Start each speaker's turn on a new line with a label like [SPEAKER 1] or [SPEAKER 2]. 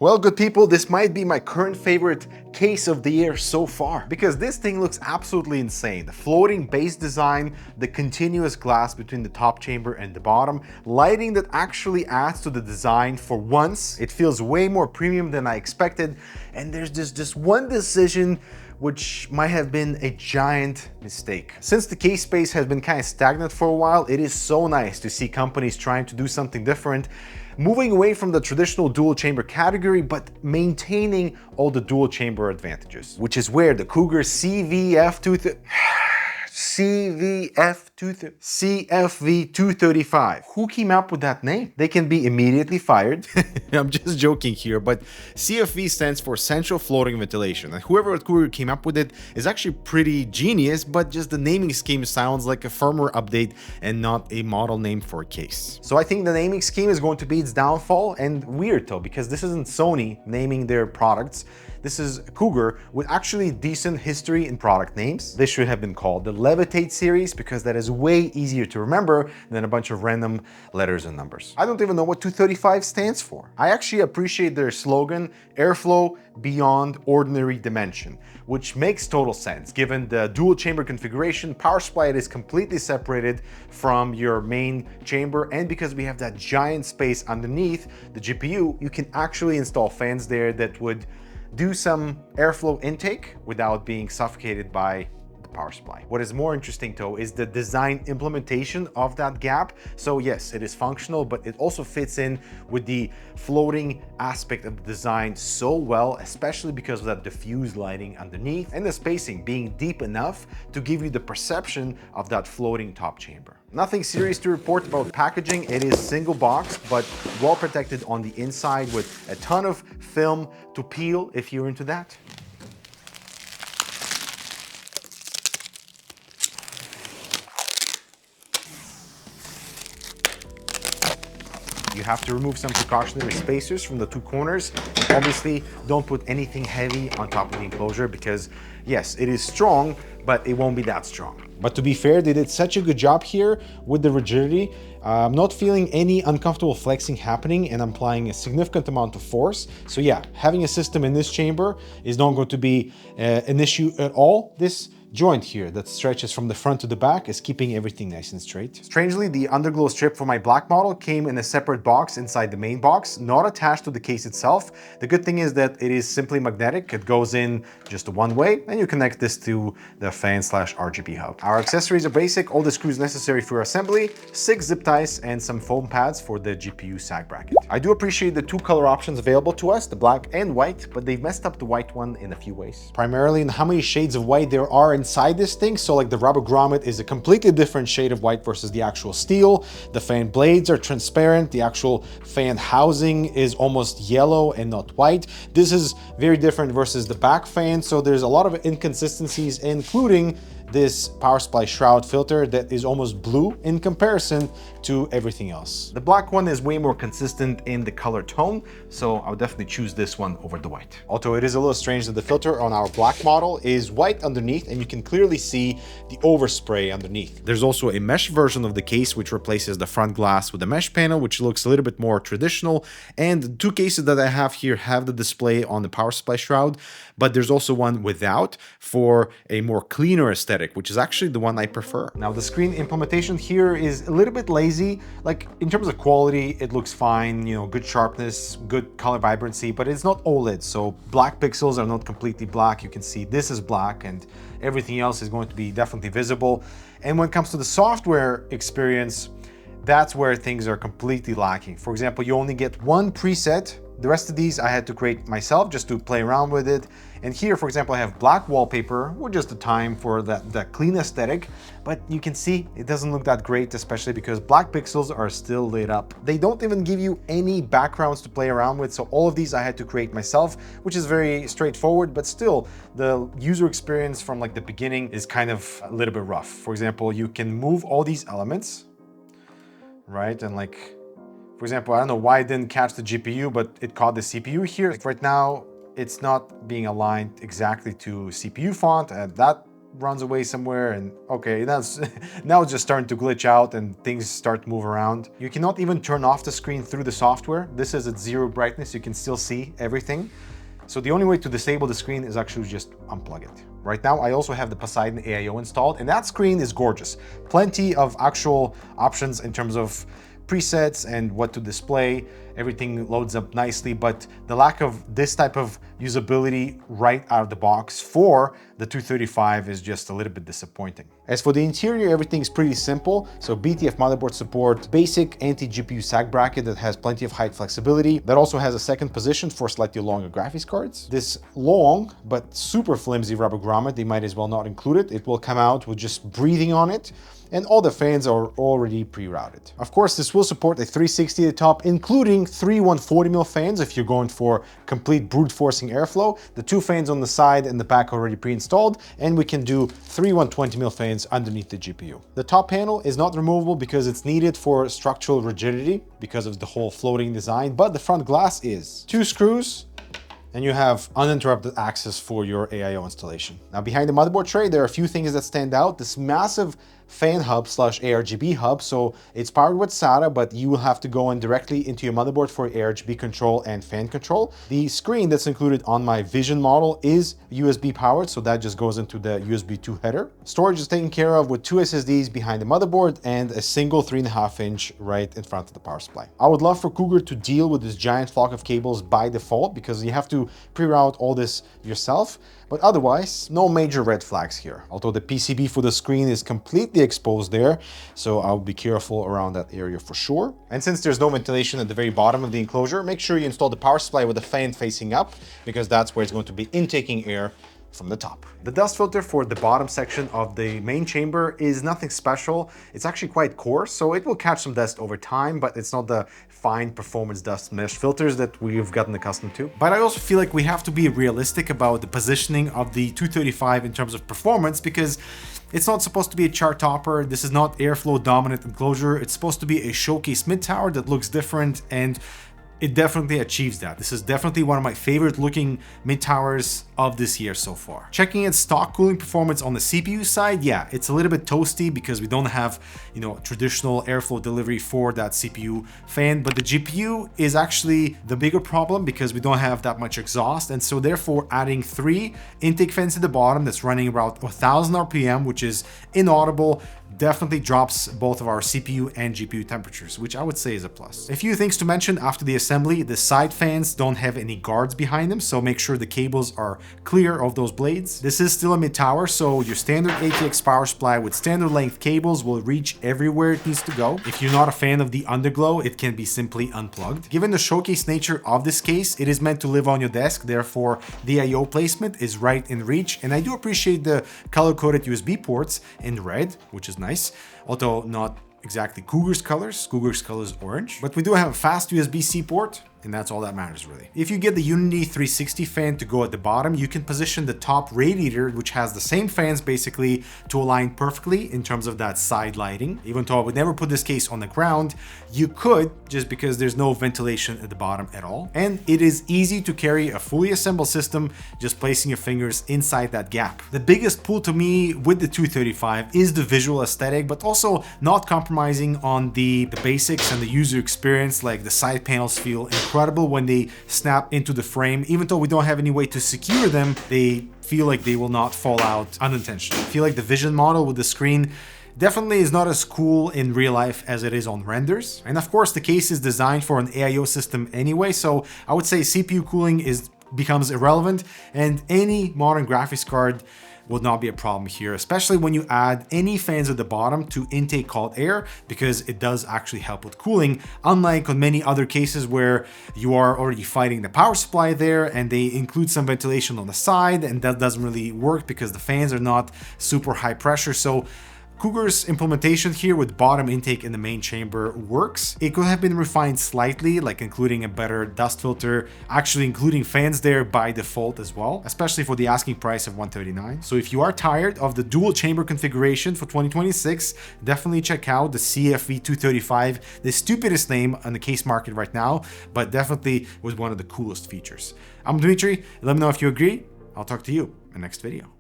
[SPEAKER 1] Well, good people, this might be my current favorite case of the year so far, because this thing looks absolutely insane. The floating base design, the continuous glass between the top chamber and the bottom, lighting that actually adds to the design for once. It feels way more premium than I expected, and there's just one decision which might have been a giant mistake. Since the case space has been kind of stagnant for a while, it is so nice to see companies trying to do something different, moving away from the traditional dual chamber category, but maintaining all the dual chamber advantages, which is where the Cougar CFV235. Who came up with that name? They can be immediately fired. I'm just joking here, but CFV stands for Central Floating Ventilation, and whoever at Cougar came up with it is actually pretty genius, but just the naming scheme sounds like a firmware update and not a model name for a case. So I think the naming scheme is going to be its downfall, and weird though, because this isn't Sony naming their products. This is Cougar with actually decent history in product names. This should have been called the Levitate series because that is way easier to remember than a bunch of random letters and numbers. I don't even know what 235 stands for. I actually appreciate their slogan, Airflow Beyond Ordinary Dimension, which makes total sense given the dual chamber configuration. Power supply is completely separated from your main chamber, and because we have that giant space underneath the GPU, you can actually install fans there that would do some airflow intake without being suffocated by the power supply. What is more interesting though is the design implementation of that gap. So yes, it is functional, but it also fits in with the floating aspect of the design so well, especially because of that diffuse lighting underneath and the spacing being deep enough to give you the perception of that floating top chamber. Nothing serious to report about packaging. It is single box, but well protected on the inside with a ton of film to peel if you're into that. You have to remove some precautionary spacers from the two corners. Obviously, don't put anything heavy on top of the enclosure because yes, it is strong, but it won't be that strong. But to be fair, they did such a good job here with the rigidity. I'm not feeling any uncomfortable flexing happening, and I'm applying a significant amount of force. So yeah, having a system in this chamber is not going to be an issue at all. This joint here that stretches from the front to the back is keeping everything nice and straight. Strangely, the underglow strip for my black model came in a separate box inside the main box, not attached to the case itself. The good thing is that it is simply magnetic. It goes in just one way, and you connect this to the fan/RGB hub. Our accessories are basic, all the screws necessary for assembly, 6 zip ties, and some foam pads for the GPU sag bracket. I do appreciate the 2 color options available to us, the black and white, but they've messed up the white one in a few ways. Primarily in how many shades of white there are inside this thing. So like the rubber grommet is a completely different shade of white versus the actual steel. The fan blades are transparent. The actual fan housing is almost yellow and not white. This is very different versus the back fan. So there's a lot of inconsistencies, including this power supply shroud filter that is almost blue in comparison to everything else. The black one is way more consistent in the color tone, so I would definitely choose this one over the white. Although it is a little strange that the filter on our black model is white underneath, and you can clearly see the overspray underneath. There's also a mesh version of the case which replaces the front glass with a mesh panel, which looks a little bit more traditional. And the 2 cases that I have here have the display on the power supply shroud, but there's also one without for a more cleaner aesthetic, which is actually the one I prefer. Now the screen implementation here is a little bit lazy. Like in terms of quality, it looks fine, you know, good sharpness, good color vibrancy, but it's not OLED. So black pixels are not completely black. You can see this is black and everything else is going to be definitely visible. And when it comes to the software experience, that's where things are completely lacking. For example, you only get 1 preset. The rest of these I had to create myself just to play around with it. And here, for example, I have black wallpaper with just the time for that clean aesthetic, but you can see it doesn't look that great, especially because black pixels are still lit up. They don't even give you any backgrounds to play around with. So all of these I had to create myself, which is very straightforward, but still the user experience from like the beginning is kind of a little bit rough. For example, you can move all these elements, right? And like, for example, I don't know why it didn't catch the GPU, but it caught the CPU here. Like right now, it's not being aligned exactly to CPU font, and that runs away somewhere, and okay, that's now it's just starting to glitch out and things start to move around. You cannot even turn off the screen through the software. This is at 0 brightness, you can still see everything. So the only way to disable the screen is actually just unplug it. Right now, I also have the Poseidon AIO installed, and that screen is gorgeous. Plenty of actual options in terms of presets and what to display. Everything loads up nicely, but the lack of this type of usability right out of the box for the 235 is just a little bit disappointing. As for the interior, everything's pretty simple. So BTF motherboard support, basic anti-GPU sag bracket that has plenty of height flexibility. That also has a second position for slightly longer graphics cards. This long but super flimsy rubber grommet, they might as well not include it. It will come out with just breathing on it, and all the fans are already pre-routed. Of course, this will support a 360 at the top, including 3 140mm fans if you're going for complete brute forcing airflow. The 2 fans on the side and the back already pre-installed, and we can do 3 120mm fans underneath the GPU. The top panel is not removable because it's needed for structural rigidity because of the whole floating design, but the front glass is. 2 screws, and you have uninterrupted access for your AIO installation. Now, behind the motherboard tray, there are a few things that stand out. This massive fan hub / ARGB hub. So it's powered with SATA, but you will have to go in directly into your motherboard for ARGB control and fan control. The screen that's included on my Vision model is USB powered, so that just goes into the USB 2 header. Storage is taken care of with 2 SSDs behind the motherboard and a single 3.5-inch right in front of the power supply. I would love for Cougar to deal with this giant flock of cables by default, because you have to pre-route all this yourself. But otherwise, no major red flags here. Although the PCB for the screen is completely exposed there, so I'll be careful around that area for sure. And since there's no ventilation at the very bottom of the enclosure, make sure you install the power supply with the fan facing up, because that's where it's going to be intaking air from the top. The dust filter for the bottom section of the main chamber is nothing special. It's actually quite coarse, so it will catch some dust over time, but it's not the fine performance dust mesh filters that we've gotten accustomed to. But I also feel like we have to be realistic about the positioning of the 235 in terms of performance, because it's not supposed to be a chart topper. This is not airflow dominant enclosure. It's supposed to be a showcase mid tower that looks different, and it definitely achieves that. This is definitely one of my favorite looking mid towers of this year so far. Checking its stock cooling performance on the CPU side, yeah, it's a little bit toasty because we don't have, traditional airflow delivery for that CPU fan, but the GPU is actually the bigger problem because we don't have that much exhaust, and so therefore adding 3 intake fans at the bottom that's running about 1000 RPM, which is inaudible, definitely drops both of our CPU and GPU temperatures, which I would say is a plus. A few things to mention after the assembly: the side fans don't have any guards behind them, so make sure the cables are clear of those blades. This is still a mid tower, so your standard ATX power supply with standard length cables will reach everywhere it needs to go. If you're not a fan of the underglow, it can be simply unplugged. Given the showcase nature of this case, it is meant to live on your desk, therefore the I/O placement is right in reach, and I do appreciate the color-coded USB ports in red, which is nice, although not exactly Cougar's colors. Cougar's color is orange, but we do have a fast USB-C port, and that's all that matters really. If you get the Unity 360 fan to go at the bottom, you can position the top radiator, which has the same fans basically, to align perfectly in terms of that side lighting. Even though I would never put this case on the ground, you could, just because there's no ventilation at the bottom at all. And it is easy to carry a fully assembled system, just placing your fingers inside that gap. The biggest pull to me with the 235 is the visual aesthetic, but also not compromising on the basics and the user experience. Like the side panels feel incredible when they snap into the frame. Even though we don't have any way to secure them, they feel like they will not fall out unintentionally. I feel like the Vision model with the screen definitely is not as cool in real life as it is on renders. And of course, the case is designed for an AIO system anyway, so I would say CPU cooling becomes irrelevant, and any modern graphics card will not be a problem here, especially when you add any fans at the bottom to intake cold air, because it does actually help with cooling, unlike on many other cases where you are already fighting the power supply there and they include some ventilation on the side, and that doesn't really work because the fans are not super high pressure. So Cougar's implementation here with bottom intake in the main chamber works. It could have been refined slightly, like including a better dust filter, actually including fans there by default as well, especially for the asking price of $139. So if you are tired of the dual chamber configuration for 2026, definitely check out the CFV235, the stupidest name on the case market right now, but definitely was one of the coolest features. I'm Dmitry. Let me know if you agree. I'll talk to you in the next video.